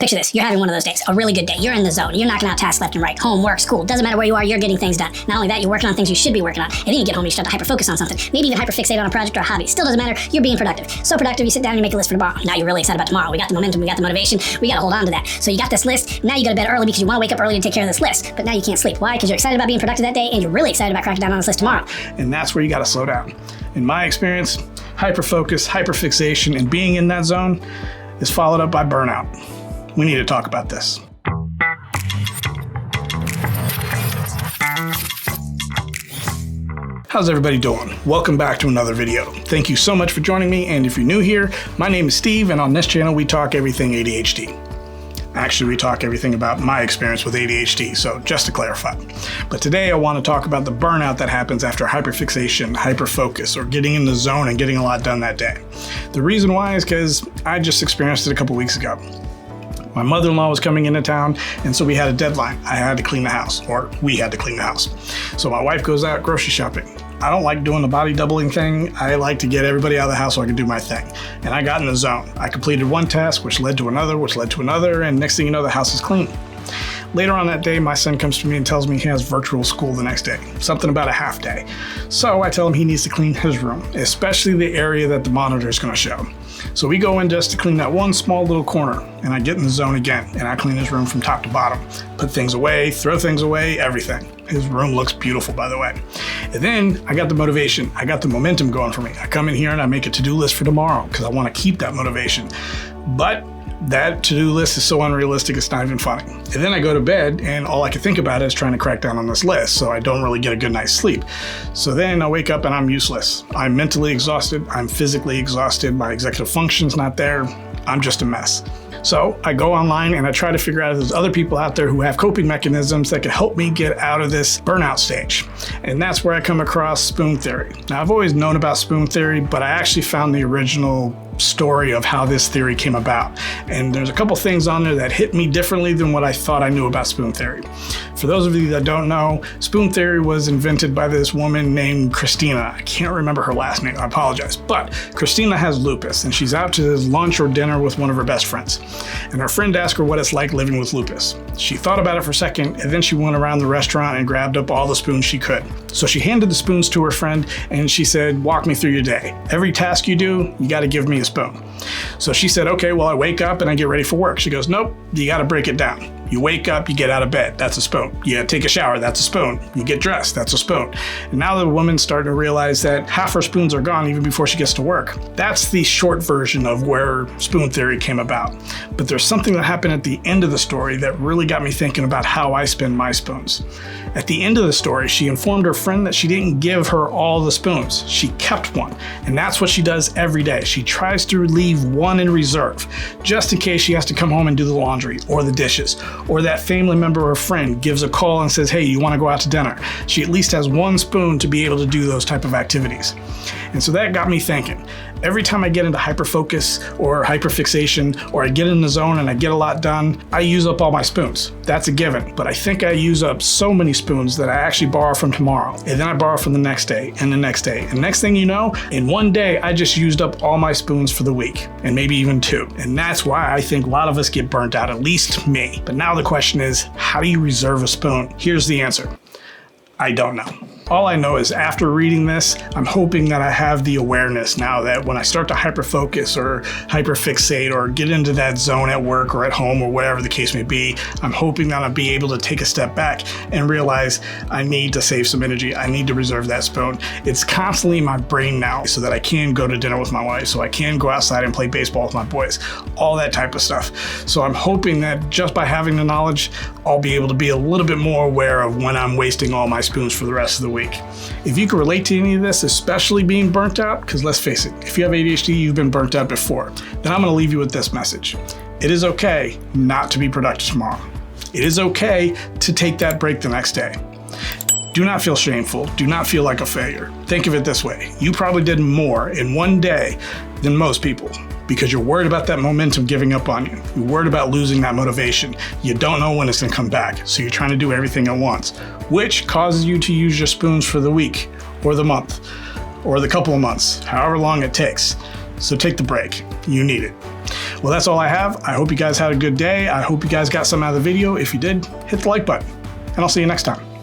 Picture this, you're having one of those days, a really good day. You're in the zone, you're knocking out tasks left and right, homework, school, doesn't matter where you are, you're getting things done. Not only that, you're working on things you should be working on. And then you get home, you start to hyper-focus on something. Maybe even hyper-fixate on a project or a hobby. Still doesn't matter, you're being productive. So productive, you sit down and you make a list for tomorrow. Now you're really excited about tomorrow. We got the momentum, we got the motivation, we got to hold on to that. So you got this list, now you go to bed early because you want to wake up early to take care of this list. But now you can't sleep. Why? Because you're excited about being productive that day and you're really excited about cracking down on this list tomorrow. And that's where you got to slow down. In my experience, hyper-focus, hyper-fixation, and being in that zone is followed up by burnout. We need to talk about this. How's everybody doing? Welcome back to another video. Thank you so much for joining me, and if you're new here, my name is Steve, and on this channel we talk everything ADHD. Actually, we talk everything about my experience with ADHD, so just to clarify. But today I want to talk about the burnout that happens after hyperfixation, hyperfocus, or getting in the zone and getting a lot done that day. The reason why is because I just experienced it a couple weeks ago. My mother-in-law was coming into town, and so we had a deadline. I had to clean the house, or we had to clean the house. So my wife goes out grocery shopping. I don't like doing the body doubling thing. I like to get everybody out of the house so I can do my thing. And I got in the zone. I completed one task, which led to another, and next thing you know, the house is clean. Later on that day, my son comes to me and tells me he has virtual school the next day, something about a half day. So I tell him he needs to clean his room, especially the area that the monitor is going to show. So we go in just to clean that one small little corner, and I get in the zone again, and I clean his room from top to bottom, put things away, throw things away, everything. His room looks beautiful, by the way. And then I got the motivation, I got the momentum going for me. I come in here and I make a to-do list for tomorrow because I want to keep that motivation. But that to-do list is so unrealistic, it's not even funny. And then I go to bed and all I can think about is trying to crack down on this list, so I don't really get a good night's sleep. So then I wake up and I'm useless. I'm mentally exhausted, I'm physically exhausted, my executive function's not there, I'm just a mess. So I go online and I try to figure out if there's other people out there who have coping mechanisms that can help me get out of this burnout stage. And that's where I come across spoon theory. Now, I've always known about spoon theory, but I actually found the original story of how this theory came about. And there's a couple things on there that hit me differently than what I thought I knew about spoon theory. For those of you that don't know, spoon theory was invented by this woman named Christina. I can't remember her last name, I apologize. But Christina has lupus and she's out to this lunch or dinner with one of her best friends. And her friend asked her what it's like living with lupus. She thought about it for a second and then she went around the restaurant and grabbed up all the spoons she could. So she handed the spoons to her friend and she said, "Walk me through your day. Every task you do, you got to give me a spoon." So she said, "Okay, well, I wake up and I get ready for work." She goes, "Nope, you got to break it down. You wake up, you get out of bed, that's a spoon. You take a shower, that's a spoon. You get dressed, that's a spoon." And now the woman's starting to realize that half her spoons are gone even before she gets to work. That's the short version of where spoon theory came about. But there's something that happened at the end of the story that really got me thinking about how I spend my spoons. At the end of the story, she informed her friend that she didn't give her all the spoons. She kept one. And that's what she does every day. She tries to leave one in reserve, just in case she has to come home and do the laundry or the dishes, or that family member or friend gives a call and says, "Hey, you want to go out to dinner?" She at least has one spoon to be able to do those type of activities. And so that got me thinking. Every time I get into hyperfocus or hyperfixation, or I get in the zone and I get a lot done, I use up all my spoons. That's a given. But I think I use up so many spoons that I actually borrow from tomorrow. And then I borrow from the next day and the next day. And next thing you know, in one day, I just used up all my spoons for the week, and maybe even two. And that's why I think a lot of us get burnt out, at least me. But now the question is, how do you reserve a spoon? Here's the answer. I don't know. All I know is after reading this, I'm hoping that I have the awareness now that when I start to hyperfocus or hyperfixate or get into that zone at work or at home or whatever the case may be, I'm hoping that I'll be able to take a step back and realize I need to save some energy. I need to reserve that spoon. It's constantly in my brain now so that I can go to dinner with my wife, so I can go outside and play baseball with my boys, all that type of stuff. So I'm hoping that just by having the knowledge, I'll be able to be a little bit more aware of when I'm wasting all my spoons for the rest of the week. If you can relate to any of this, especially being burnt out, because let's face it, if you have ADHD, you've been burnt out before, then I'm going to leave you with this message. It is okay not to be productive tomorrow. It is okay to take that break the next day. Do not feel shameful. Do not feel like a failure. Think of it this way. You probably did more in one day than most people, because you're worried about that momentum giving up on you. You're worried about losing that motivation. You don't know when it's gonna come back, so you're trying to do everything at once, which causes you to use your spoons for the week or the month or the couple of months, however long it takes. So take the break. You need it. Well, that's all I have. I hope you guys had a good day. I hope you guys got some out of the video. If you did, hit the like button, and I'll see you next time.